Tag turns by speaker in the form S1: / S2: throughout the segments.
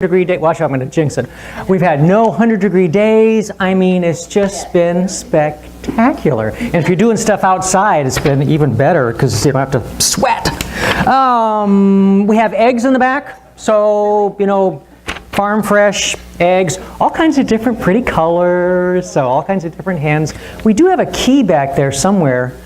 S1: 100-degree day. Watch out, I'm going to jinx it. We've had no 100-degree days. I mean, it's just been spectacular. And if you're doing stuff outside, it's been even better because you don't have to sweat. We have eggs in the back. So, you know, farm fresh eggs, all kinds of different pretty colors, so all kinds of different hens. We do have a key back there somewhere.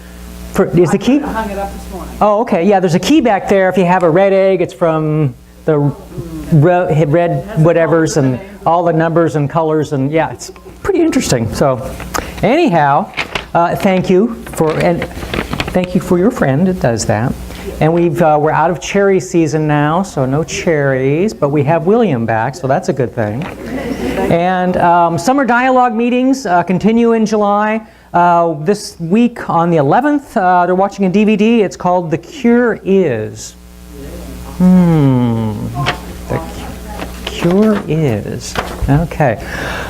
S1: Is the key?
S2: I hung it up this morning.
S1: Oh, okay. Yeah, there's a key back there. If you have a red egg, it's from the red whatevers and all the numbers and colors, and yeah, it's pretty interesting. So, anyhow, thank you for your friend that does that. And we're out of cherry season now, so no cherries, but we have William back, so that's a good thing. And summer dialogue meetings continue in July. This week on the 11th, they're watching a DVD. It's called The Cure Is. The Cure Is. Okay.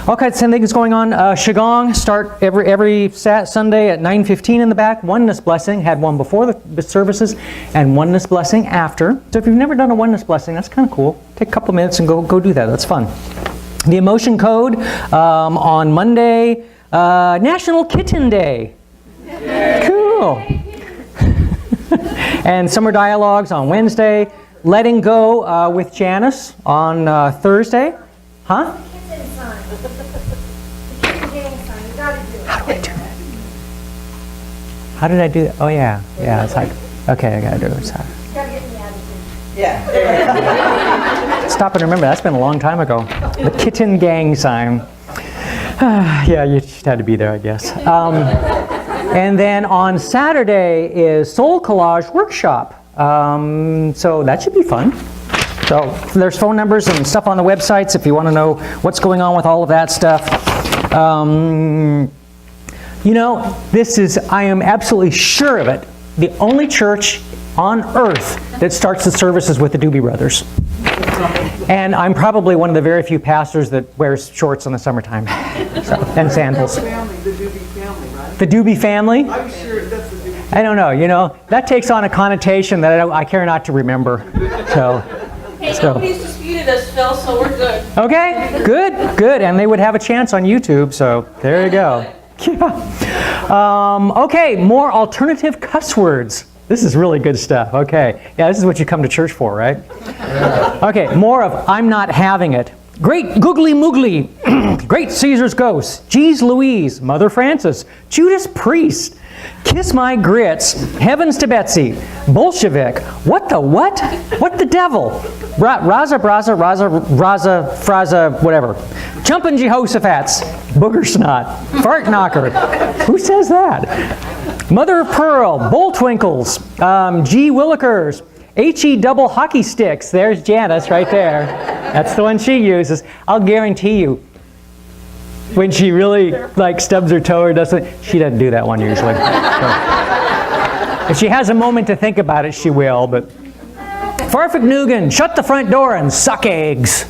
S1: All kinds of things going on. Qigong start every Sunday at 9:15 in the back. Oneness Blessing, had one before the services, and Oneness Blessing after. So if you've never done a Oneness Blessing, that's kind of cool. Take a couple minutes and go do that. That's fun. The Emotion Code on Monday, National Kitten Day. Cool. And Summer Dialogues on Wednesday. Letting Go with Janice on Thursday. Huh? How do I do that? How did I do that? Oh yeah, yeah. It's like, okay, I gotta do it. Sorry.
S2: Yeah.
S1: Stop and remember. That's been a long time ago. The kitten gang sign. Yeah, you just had to be there, I guess. And then on Saturday is Soul Collage Workshop. So that should be fun. So there's phone numbers and stuff on the websites if you want to know what's going on with all of that stuff. You know, I am absolutely sure of it, the only church on earth that starts the services with the Doobie Brothers. And I'm probably one of the very few pastors that wears shorts in the summertime. And sandals.
S2: The Doobie family, right?
S1: The Doobie family?
S2: I'm sure that's the Doobie family.
S1: I don't know, you know, that takes on a connotation that I care not to remember.
S3: Hey, nobody's disputed us, Phil, so we're good.
S1: Okay, good. And they would have a chance on YouTube, so there you go. Yeah. Okay, more alternative cuss words. This is really good stuff. Okay, yeah, this is what you come to church for, right? Yeah. Okay, more of I'm not having it. Great Googly Moogly, Great Caesar's Ghost, Jeez Louise, Mother Francis, Judas Priest, Kiss My Grits, Heavens to Betsy, Bolshevik, what the what? What the devil? Raza, Fraza, whatever. Jumpin' Jehoshaphat's, Booger Snot, Fart Knocker. Who says that? Mother of Pearl, Bulltwinkles, G. Willikers, H-E double hockey sticks. There's Janice right there. That's the one she uses. I'll guarantee you, when she really like stubs her toe or doesn't, she doesn't do that one usually. So, if she has a moment to think about it, she will. But Farfignugan, shut the front door and suck eggs.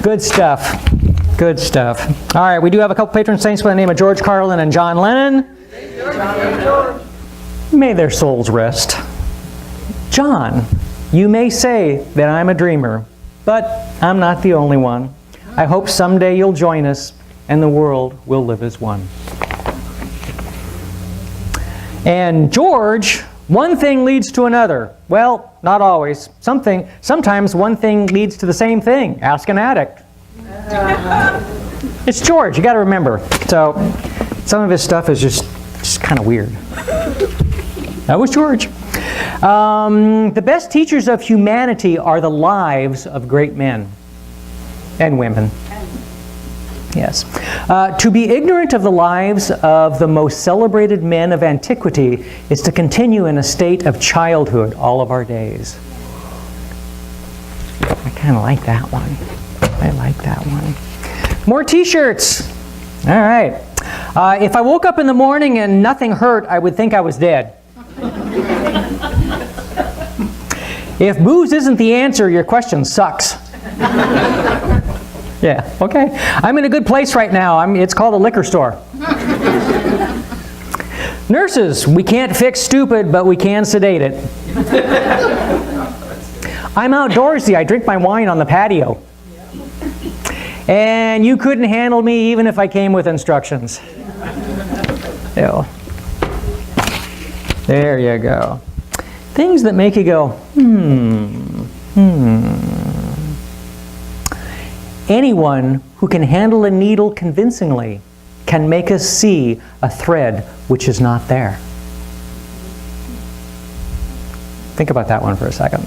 S1: Good stuff. Good stuff. All right, we do have a couple patron saints by the name of George Carlin and John Lennon. May their souls rest. John, you may say that I'm a dreamer, but I'm not the only one. I hope someday you'll join us and the world will live as one. And George, one thing leads to another. Well, not always. Sometimes one thing leads to the same thing. Ask an addict. It's George, you got to remember. So some of his stuff is just kind of weird. That was George. The best teachers of humanity are the lives of great men and women. Yes. To be ignorant of the lives of the most celebrated men of antiquity is to continue in a state of childhood all of our days. I kind of like that one. I like that one. More t-shirts. All right. If I woke up in the morning and nothing hurt, I would think I was dead. If booze isn't the answer, your question sucks. Yeah, okay. I'm in a good place right now. It's called a liquor store. Nurses, we can't fix stupid, but we can sedate it. I'm outdoorsy. I drink my wine on the patio. And you couldn't handle me even if I came with instructions. Ew. There you go. Things that make you go, Anyone who can handle a needle convincingly can make us see a thread which is not there. Think about that one for a second.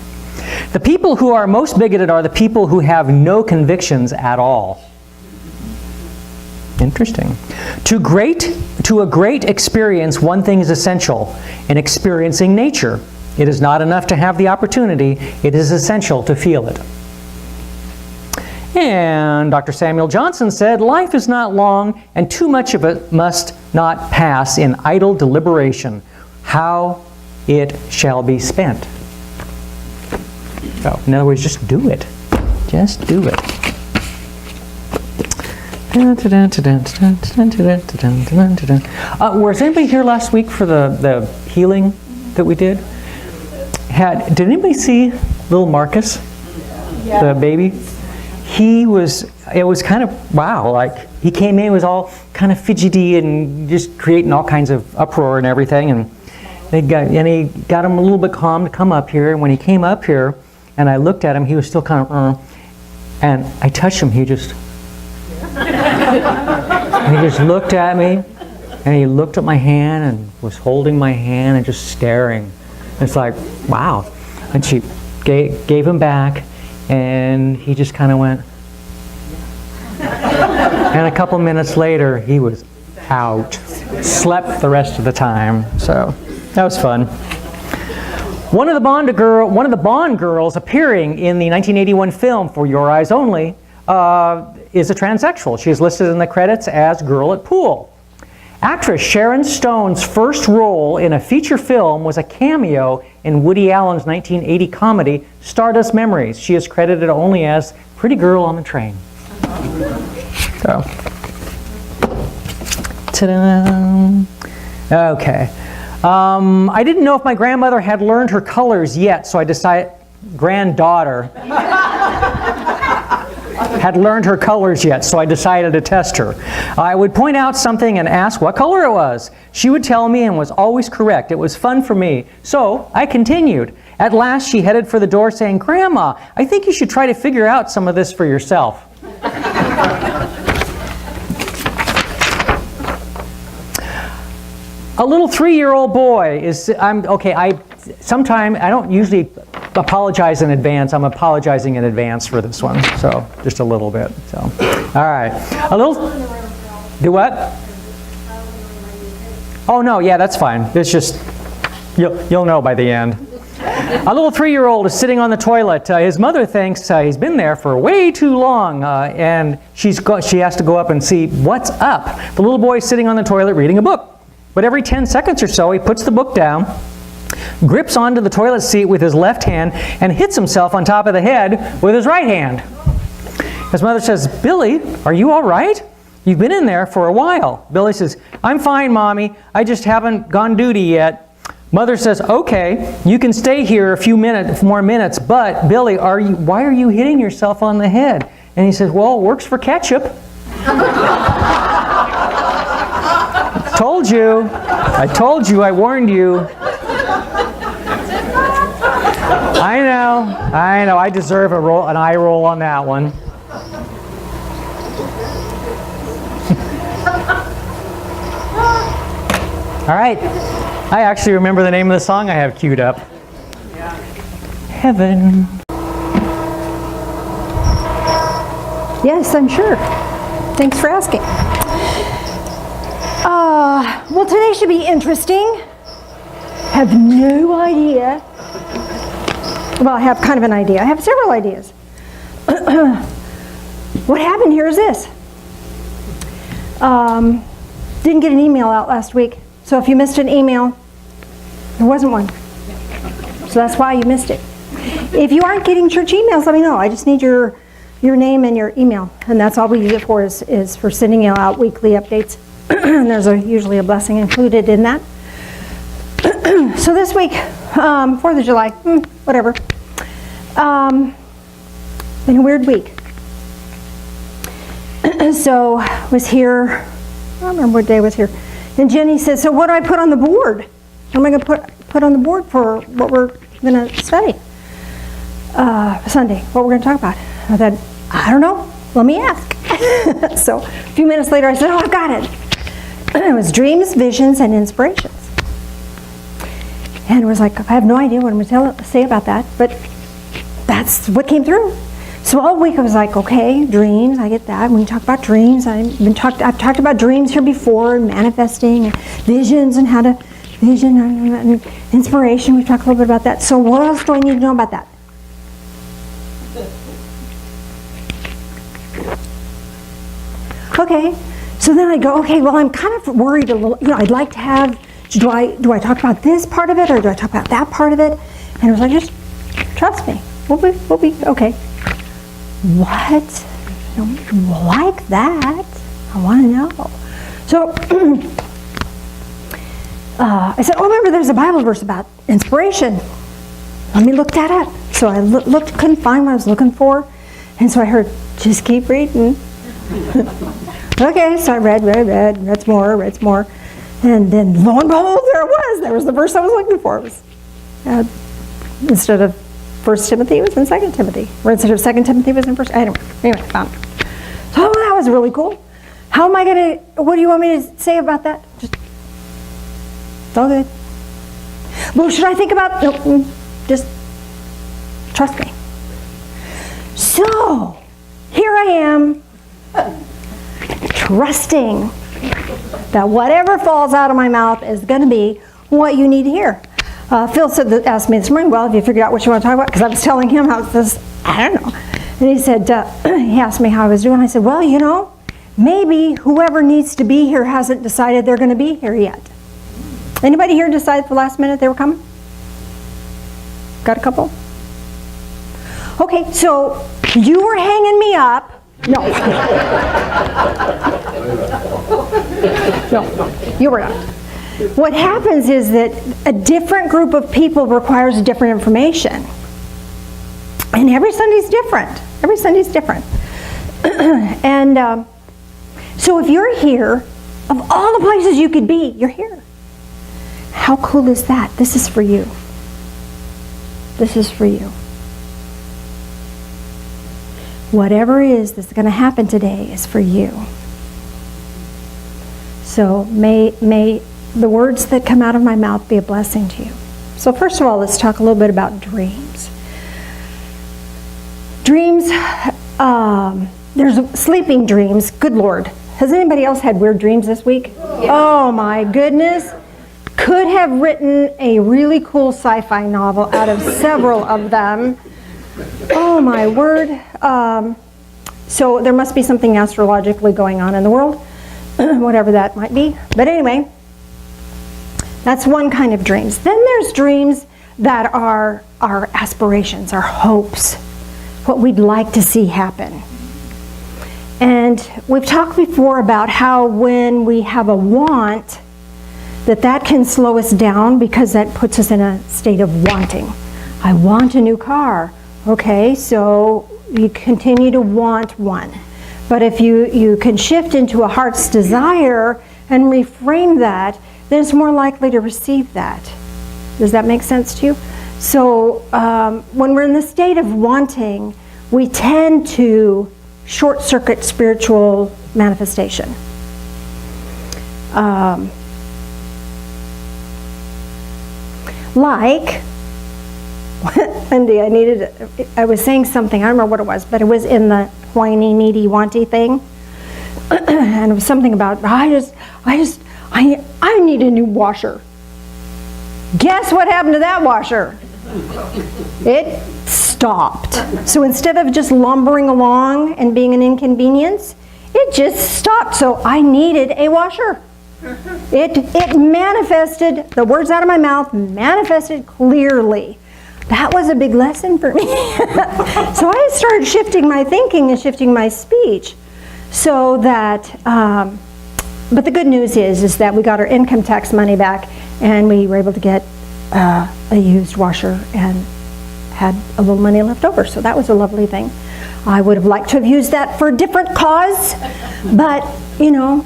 S1: The people who are most bigoted are the people who have no convictions at all. Interesting. To a great experience, one thing is essential: in experiencing nature. It is not enough to have the opportunity, it is essential to feel it. And Dr. Samuel Johnson said, life is not long, and too much of it must not pass in idle deliberation, how it shall be spent. So, in other words, just do it. Just do it. Was anybody here last week for the healing that we did? Did anybody see little Marcus, the baby? It was kind of, wow, like he came in, was all kind of fidgety and just creating all kinds of uproar and everything, and he got him a little bit calm to come up here, and when he came up here, and I looked at him, he was still kind of, and I touched him, he just looked at me, and he looked at my hand and was holding my hand and just staring. It's like, wow. And she gave him back, and he just kind of went. And a couple minutes later, he was out. Slept the rest of the time. So that was fun. One of the Bond girls appearing in the 1981 film For Your Eyes Only is a transsexual. She is listed in the credits as Girl at Pool. Actress Sharon Stone's first role in a feature film was a cameo in Woody Allen's 1980 comedy Stardust Memories. She is credited only as Pretty Girl on the Train. So, ta-da! Okay. I didn't know if my grandmother had learned her colors yet, so I decided, granddaughter had learned her colors yet, so I decided to test her. I would point out something and ask what color it was. She would tell me and was always correct. It was fun for me. So I continued. At last she headed for the door saying, "Grandma, I think you should try to figure out some of this for yourself." A little 3-year-old boy is, I don't usually apologize in advance. I'm apologizing in advance for this one, so just a little bit. So, all right. Do what? Oh no, yeah, that's fine. It's just, you'll know by the end. A little 3-year-old is sitting on the toilet. His mother thinks he's been there for way too long, and she has to go up and see what's up. The little boy is sitting on the toilet reading a book. But every 10 seconds or so, he puts the book down, grips onto the toilet seat with his left hand, and hits himself on top of the head with his right hand. His mother says, "Billy, are you all right? You've been in there for a while." Billy says, "I'm fine, Mommy. I just haven't gone duty yet." Mother says, "Okay, you can stay here a few more minutes, but Billy, why are you hitting yourself on the head?" And he says, "Well, it works for ketchup." I told you, I warned you. I know, I deserve an eye roll on that one. All right, I actually remember the name of the song I have queued up. Heaven.
S4: Yes, I'm sure. Thanks for asking. Well, today should be interesting. Have no idea. Well, I have kind of an idea. I have several ideas. What happened here is this. Didn't get an email out last week. So if you missed an email, there wasn't one. So that's why you missed it. If you aren't getting church emails, let me know. I just need your name and your email. And that's all we use it for, is for sending you out weekly updates. And there's usually a blessing included in that. So this week, 4th of July, whatever. Been a weird week. So was here, I don't remember what day I was here. And Jenny said, so what do I put on the board? What am I going to put on the board for what we're going to study? Sunday, what we're going to talk about. I said, I don't know. Let me ask. So a few minutes later, I said, oh, I've got it. It was dreams, visions, and inspirations. And it was like, I have no idea what I'm going to say about that, but that's what came through. So all week I was like, okay, dreams, I get that. When we talk about dreams, I've talked about dreams here before, and manifesting, and visions, and how to vision, and inspiration. We've talked a little bit about that. So what else do I need to know about that? Okay, so then I go, okay, well, I'm kind of worried a little, I'd like to have, do I talk about this part of it, or do I talk about that part of it? And it was like, just trust me, we'll be okay. What? I don't like that. I want to know. So I said, oh, remember there's a Bible verse about inspiration. Let me look that up. So I looked, couldn't find what I was looking for. And so I heard, just keep reading. Okay, so I read some more. And then lo and behold, there was the verse I was looking for. It was, instead of 1 Timothy, it was in 2 Timothy. Or instead of 2 Timothy, it was in 1. Anyway, found it. So that was really cool. How am I going to, what do you want me to say about that? Just, it's all good. Well, should I think about, no, just trust me. So, here I am, trusting that whatever falls out of my mouth is going to be what you need to hear. Phil asked me this morning, well, have you figured out what you want to talk about? Because I was telling him how this, I don't know. And he said, he asked me how I was doing. I said, well, maybe whoever needs to be here hasn't decided they're going to be here yet. Anybody here decide at the last minute they were coming? Got a couple? Okay, so you were hanging me up. No. No, you were not. What happens is that a different group of people requires different information. And every Sunday's different. Every Sunday's different. And so if you're here, of all the places you could be, you're here. How cool is that? This is for you. This is for you. Whatever it is that's going to happen today is for you. So may the words that come out of my mouth be a blessing to you. So first of all, let's talk a little bit about dreams. Dreams, there's sleeping dreams. Good Lord. Has anybody else had weird dreams this week? Yeah. Oh my goodness. Could have written a really cool sci-fi novel out of several of them. Oh my word. So there must be something astrologically going on in the world, whatever that might be. But anyway, that's one kind of dreams. Then there's dreams that are our aspirations, our hopes, what we'd like to see happen. And we've talked before about how when we have a want, that can slow us down because that puts us in a state of wanting. I want a new car. Okay, so you continue to want one. But if you can shift into a heart's desire and reframe that, then it's more likely to receive that. Does that make sense to you? So when we're in the state of wanting, we tend to short-circuit spiritual manifestation. Like, Wendy, I was saying something, I don't remember what it was, but it was in the whiny, needy, wanty thing. And it was something about, I need a new washer. Guess what happened to that washer? It stopped. So instead of just lumbering along and being an inconvenience, it just stopped. So I needed a washer. It manifested, the words out of my mouth manifested clearly. That was a big lesson for me. So I started shifting my thinking and shifting my speech so that, but the good news is that we got our income tax money back and we were able to get a used washer and had a little money left over, so that was a lovely thing. I would have liked to have used that for a different cause, but you know,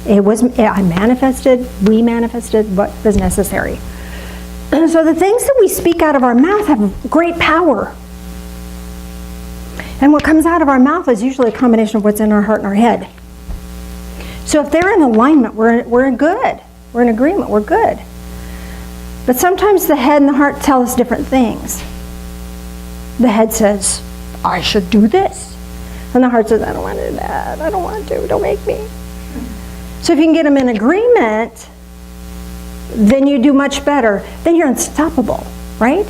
S4: I manifested, we manifested what was necessary. So the things that we speak out of our mouth have great power. And what comes out of our mouth is usually a combination of what's in our heart and our head. So if they're in alignment, we're good. We're in agreement, we're good. But sometimes the head and the heart tell us different things. The head says, I should do this. And the heart says, I don't want to do that. I don't want to. Don't make me. So if you can get them in agreement, then you do much better. Then you're unstoppable, right?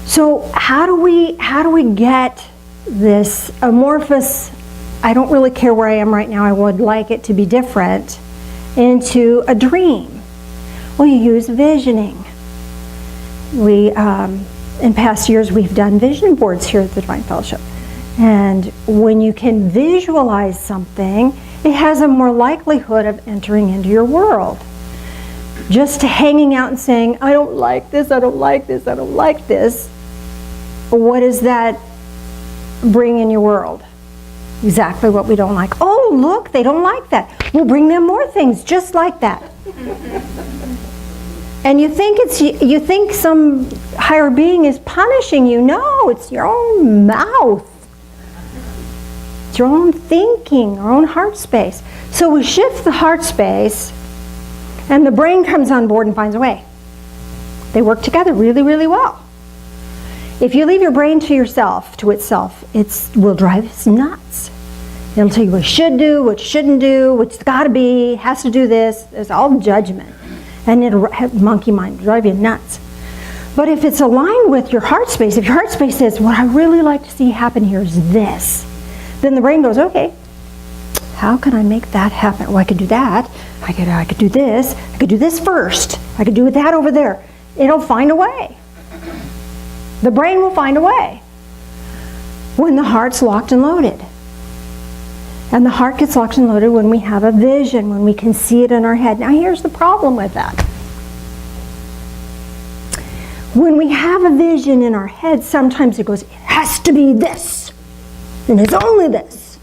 S4: So how do we get this amorphous, I don't really care where I am right now, I would like it to be different, into a dream? Well, you use visioning. In past years, we've done vision boards here at the Divine Fellowship. And when you can visualize something, it has a more likelihood of entering into your world. Just hanging out and saying, I don't like this, I don't like this, I don't like this. What does that bring in your world? Exactly what we don't like. Oh, look, they don't like that. We'll bring them more things just like that. And you think some higher being is punishing you. No, it's your own mouth. It's your own thinking, your own heart space. So we shift the heart space, and the brain comes on board and finds a way. They work together really, really well. If you leave your brain to itself, it will drive us nuts. It'll tell you what you should do, what you shouldn't do, what's got to be, has to do this. It's all judgment. And it'll have monkey mind, drive you nuts. But if it's aligned with your heart space, if your heart space says, what I really like to see happen here is this, then the brain goes, okay, how can I make that happen? Well, I could do that. I could do this. I could do this first. I could do that over there. It'll find a way. The brain will find a way when the heart's locked and loaded. And the heart gets locked and loaded when we have a vision, when we can see it in our head. Now here's the problem with that. When we have a vision in our head, sometimes it goes, it has to be this. And it's only this.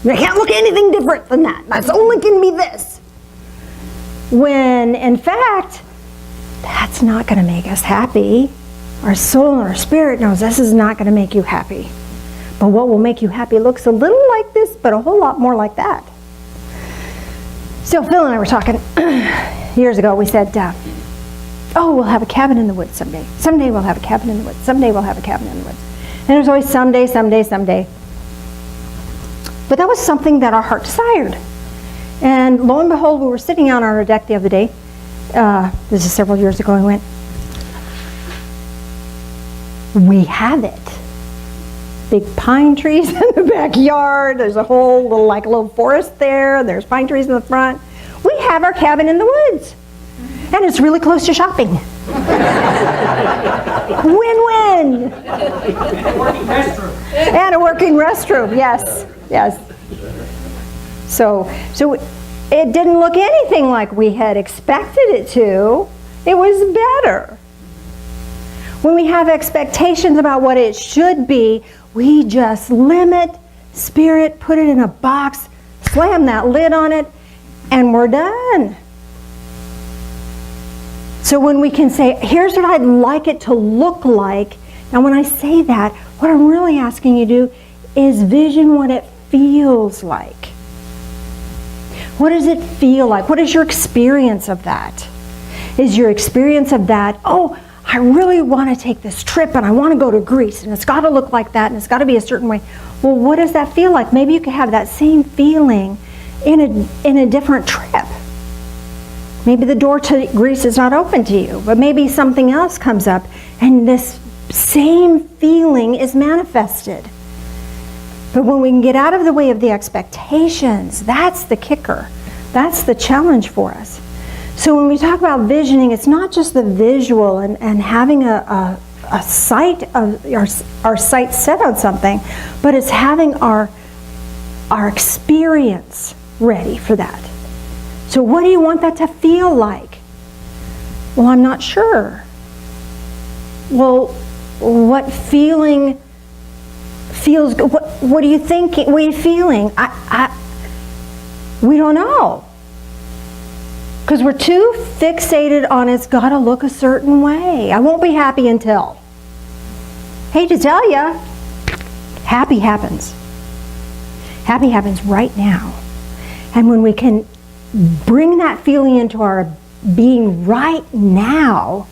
S4: I can't look at anything different than that. That's only can be this. When, in fact, that's not going to make us happy. Our soul and our spirit knows this is not going to make you happy. But what will make you happy looks a little like this, but a whole lot more like that. So Phil and I were talking years ago. We said, oh, we'll have a cabin in the woods someday. Someday we'll have a cabin in the woods. Someday we'll have a cabin in the woods. And there's always someday, someday, someday. But that was something that our heart desired. And lo and behold, we were sitting out on our deck the other day. This is several years ago. And we went, we have it. Big pine trees in the backyard. There's a whole little forest there. There's pine trees in the front. We have our cabin in the woods. And it's really close to shopping. Win-win. And a working restroom, yes. So it didn't look anything like we had expected it to. It was better. When we have expectations about what it should be, we just limit spirit, put it in a box, slam that lid on it, and we're done. So when we can say, here's what I'd like it to look like. Now when I say that, what I'm really asking you to do is vision what it feels like. What does it feel like? What is your experience of that? Is your experience of that, oh, I really want to take this trip and I want to go to Greece and it's got to look like that and it's got to be a certain way. Well, what does that feel like? Maybe you could have that same feeling in a different trip. Maybe the door to Greece is not open to you, but maybe something else comes up and this same feeling is manifested. But when we can get out of the way of the expectations, that's the kicker. That's the challenge for us. So when we talk about visioning, it's not just the visual and having a sight of our sight set on something, but it's having our experience ready for that. So what do you want that to feel like? Well, I'm not sure. Well, what feeling feels good? What are you thinking? What are you feeling? We don't know. Because we're too fixated on it's got to look a certain way. I won't be happy until. Hate to tell you, happy happens. Happy happens right now. And when we can bring that feeling into our being right now,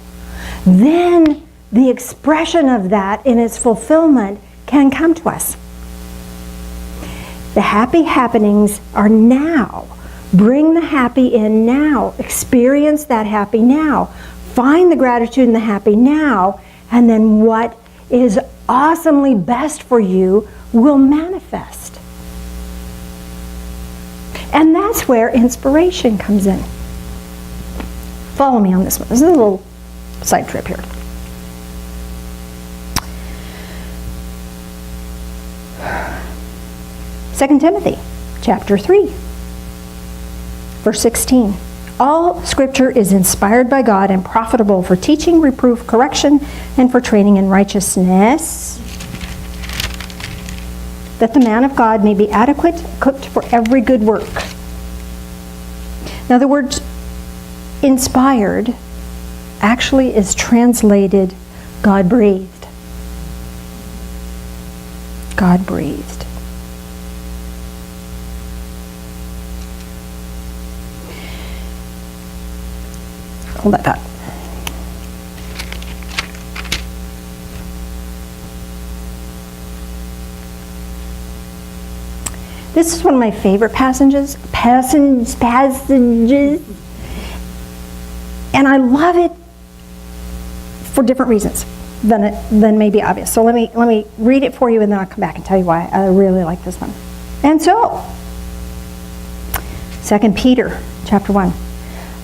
S4: then the expression of that in its fulfillment can come to us. The happy happenings are now. Bring the happy in now. Experience that happy now. Find the gratitude in the happy now, and then what is awesomely best for you will manifest. And that's where inspiration comes in. Follow me on this one. This is a little side trip here. Second Timothy chapter 3. Verse 16, all scripture is inspired by God and profitable for teaching, reproof, correction, and for training in righteousness, that the man of God may be adequate, equipped for every good work. Now the word inspired actually is translated God-breathed. God-breathed. Hold that thought. This is one of my favorite passages. And I love it for different reasons than may be obvious. So let me read it for you, and then I'll come back and tell you why I really like this one. And so, 2 Peter chapter 1.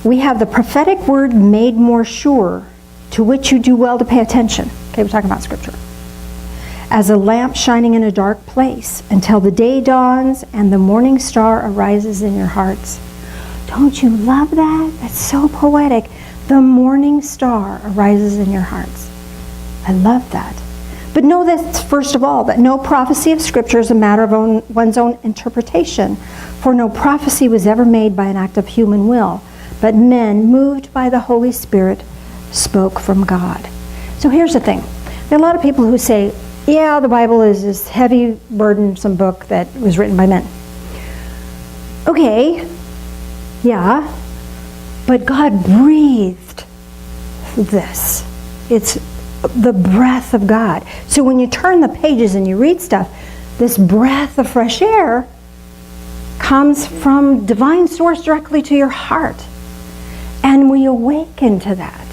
S4: We have the prophetic word made more sure, to which you do well to pay attention. Okay, we're talking about scripture. As a lamp shining in a dark place, until the day dawns and the morning star arises in your hearts. Don't you love that? That's so poetic. The morning star arises in your hearts. I love that. But know that, first of all, that no prophecy of Scripture is a matter of one's own interpretation. For no prophecy was ever made by an act of human will, but men, moved by the Holy Spirit, spoke from God. So here's the thing. There are a lot of people who say, yeah, the Bible is this heavy, burdensome book that was written by men. Okay, yeah, but God breathed this. It's the breath of God. So when you turn the pages and you read stuff, this breath of fresh air comes from divine source directly to your heart. And we awaken to that.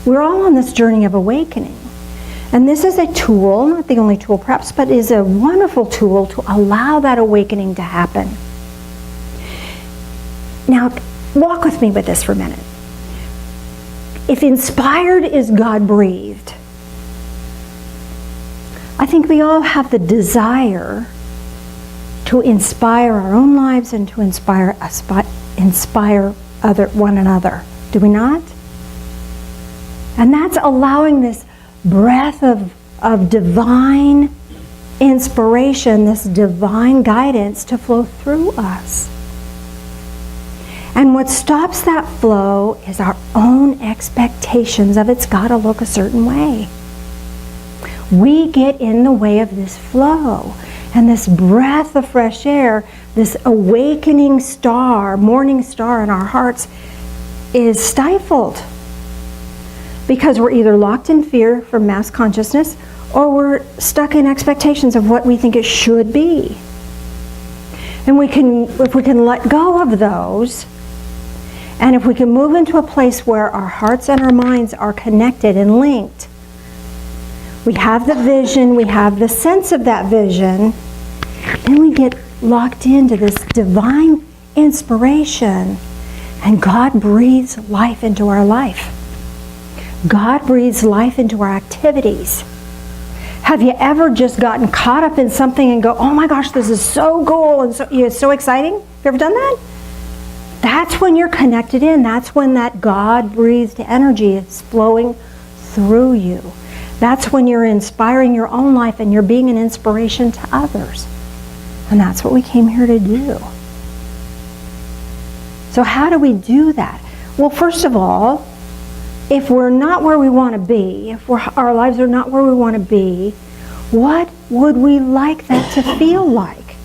S4: We're all on this journey of awakening. And this is a tool, not the only tool perhaps, but is a wonderful tool to allow that awakening to happen. Now, walk with me with this for a minute. If inspired is God-breathed, I think we all have the desire to inspire our own lives and to inspire one another. Do we not? And that's allowing this breath of divine inspiration, this divine guidance to flow through us. And what stops that flow is our own expectations of it's got to look a certain way. We get in the way of this flow. And this breath of fresh air, this awakening star, morning star in our hearts, is stifled. Because we're either locked in fear from mass consciousness, or we're stuck in expectations of what we think it should be. And if we can let go of those, and if we can move into a place where our hearts and our minds are connected and linked, we have the vision, we have the sense of that vision, then we get locked into this divine inspiration, and God breathes life into our life. God breathes life into our activities. Have you ever just gotten caught up in something and go, oh my gosh, this is so cool and it's so exciting? Have you ever done that? That's when you're connected in. That's when that God-breathed energy is flowing through you. That's when you're inspiring your own life and you're being an inspiration to others. And that's what we came here to do. So how do we do that? Well, first of all, if we're not where we want to be, if our lives are not where we want to be, what would we like that to feel like?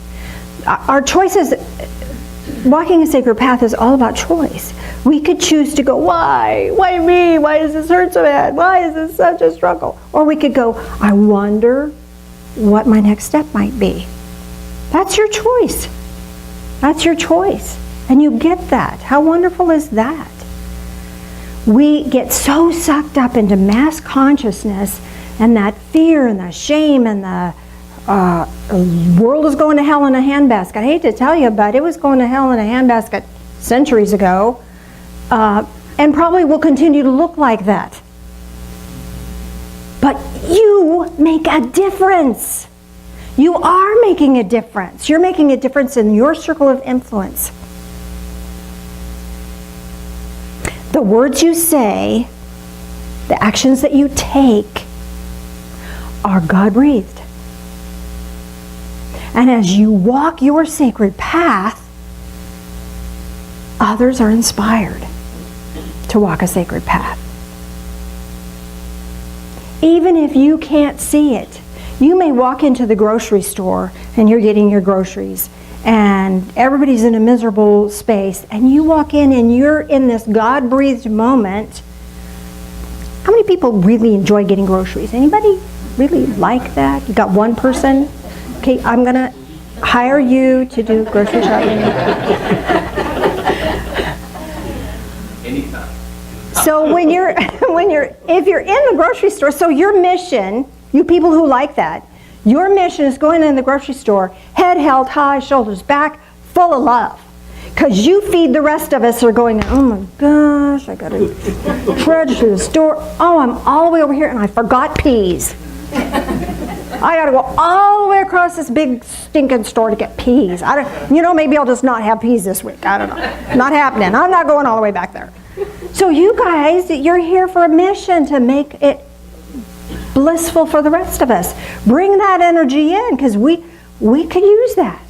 S4: Our choices, walking a sacred path is all about choice. We could choose to go, why? Why me? Why does this hurt so bad? Why is this such a struggle? Or we could go, I wonder what my next step might be. That's your choice. That's your choice. And you get that. How wonderful is that? We get so sucked up into mass consciousness and that fear and the shame and the world is going to hell in a handbasket. I hate to tell you, but it was going to hell in a handbasket centuries ago. And probably will continue to look like that. But you make a difference. You are making a difference. You're making a difference in your circle of influence. The words you say, the actions that you take are God-breathed. And as you walk your sacred path, others are inspired to walk a sacred path. Even if you can't see it, you may walk into the grocery store and you're getting your groceries and everybody's in a miserable space and you walk in and you're in this God-breathed moment. How many people really enjoy getting groceries? Anybody really like that? You got one person? Okay, I'm going to hire you to do grocery shopping.
S5: Anytime.
S4: So if you're in the grocery store, so your mission, you people who like that, your mission is going in the grocery store, head held high, shoulders back, full of love. Because you feed the rest of us who are going, oh my gosh, I got to trudge to the store. Oh, I'm all the way over here and I forgot peas. I got to go all the way across this big stinking store to get peas. Maybe I'll just not have peas this week. I don't know. Not happening. I'm not going all the way back there. So you guys, you're here for a mission to make it blissful for the rest of us. Bring that energy in because we could use that.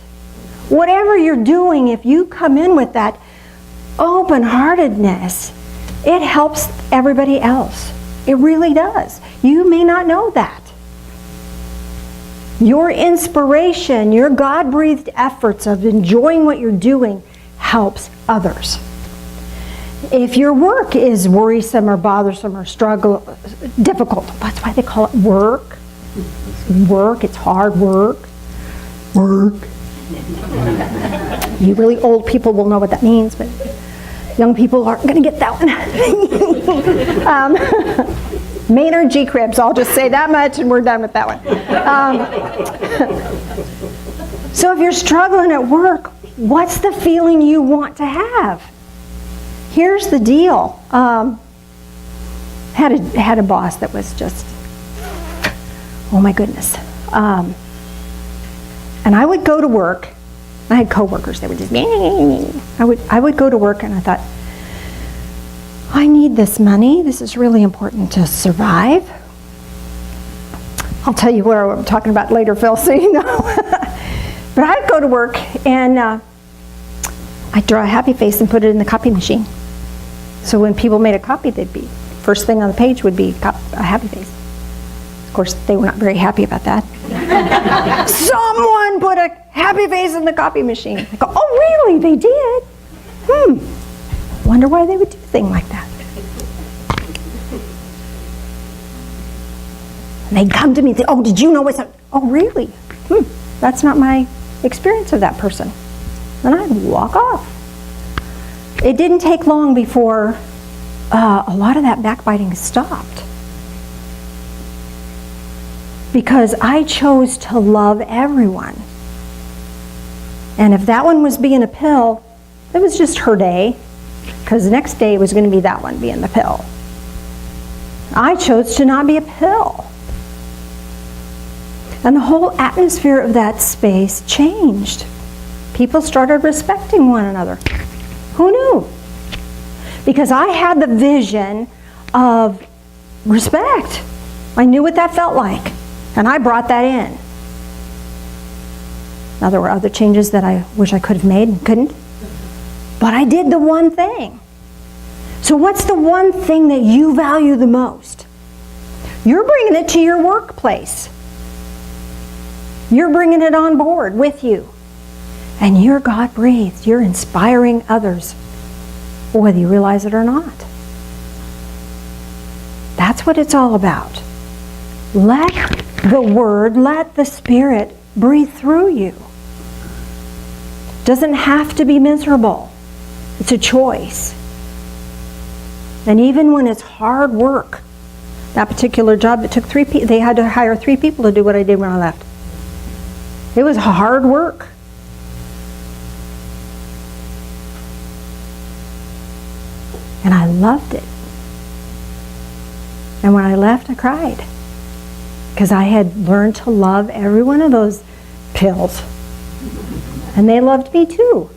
S4: Whatever you're doing, if you come in with that open-heartedness, it helps everybody else. It really does. You may not know that. Your inspiration, your God-breathed efforts of enjoying what you're doing helps others. If your work is worrisome or bothersome or difficult, that's why they call it work. Work, it's hard work. Work. You really old people will know what that means, but young people aren't going to get that one. Maynard G. Cribs, I'll just say that much and we're done with that one. So if you're struggling at work, what's the feeling you want to have? Here's the deal. Had a boss that was just, oh my goodness. And I would go to work. I had coworkers that would just, I would go to work and I thought, I need this money. This is really important to survive. I'll tell you what I'm talking about later, Phil, so you know. But I'd go to work and I'd draw a happy face and put it in the copy machine. So when people made a copy, first thing on the page would be a happy face. Of course, they were not very happy about that. Someone put a happy face in the copy machine. I go, oh really, they did? Wonder why they would do a thing like that. And they'd come to me and say, oh, did you know what's up? Oh really? That's not my experience of that person. And I'd walk off. It didn't take long before a lot of that backbiting stopped. Because I chose to love everyone. And if that one was being a pill, it was just her day. Because the next day was going to be that one being the pill. I chose to not be a pill. And the whole atmosphere of that space changed. People started respecting one another. Who knew? Because I had the vision of respect. I knew what that felt like, and I brought that in. Now, there were other changes that I wish I could have made and couldn't, but I did the one thing. So what's the one thing that you value the most? You're bringing it to your workplace. You're bringing it on board with you. And you're God-breathed. You're inspiring others, whether you realize it or not. That's what it's all about. Let the Word, let the Spirit breathe through you. Doesn't have to be miserable. It's a choice. And even when it's hard work, that particular job, it took 3 people, they had to hire 3 people to do what I did when I left. It was hard work. And I loved it. And when I left, I cried. Because I had learned to love every one of those pills. And they loved me too.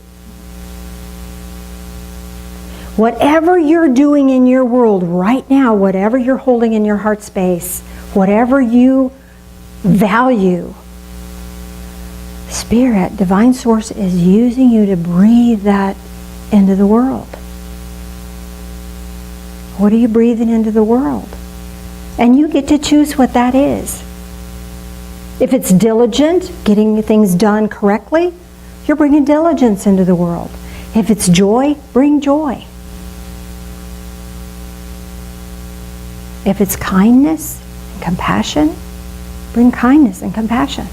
S4: Whatever you're doing in your world right now, whatever you're holding in your heart space, whatever you value, Spirit, Divine Source is using you to breathe that into the world. What are you breathing into the world? And you get to choose what that is. If it's diligent, getting things done correctly, you're bringing diligence into the world. If it's joy, bring joy. If it's kindness and compassion, bring kindness and compassion.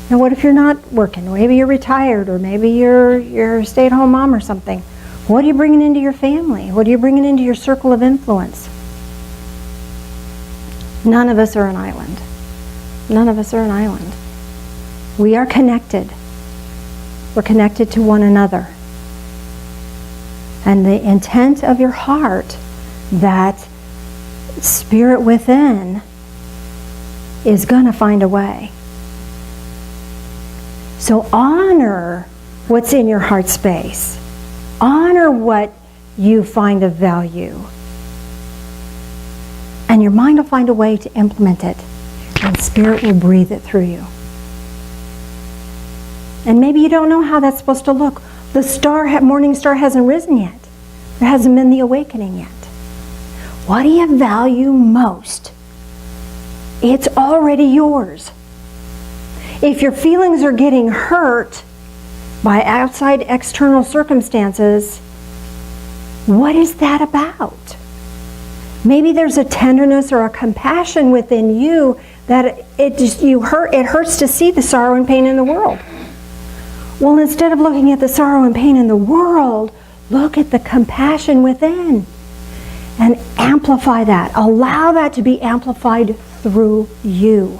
S4: Now what if you're not working? Maybe you're retired, or maybe you're a stay-at-home mom or something. What are you bringing into your family? What are you bringing into your circle of influence? None of us are an island. None of us are an island. We are connected. We're connected to one another. And the intent of your heart, that Spirit within, is going to find a way. So honor what's in your heart space. Honor what you find of value. And your mind will find a way to implement it. And Spirit will breathe it through you. And maybe you don't know how that's supposed to look. The morning star hasn't risen yet. There hasn't been the awakening yet. What do you value most? It's already yours. If your feelings are getting hurt by outside external circumstances, what is that about? Maybe there's a tenderness or a compassion within you that it hurts to see the sorrow and pain in the world. Well, instead of looking at the sorrow and pain in the world, look at the compassion within and amplify that. Allow that to be amplified through you.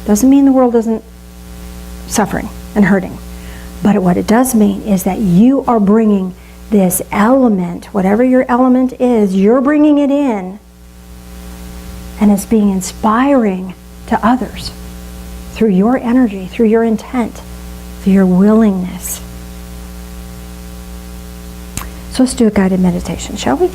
S4: Doesn't mean the world isn't suffering and hurting. But what it does mean is that you are bringing this element, whatever your element is, you're bringing it in, and it's being inspiring to others through your energy, through your intent, through your willingness. So let's do a guided meditation, shall we?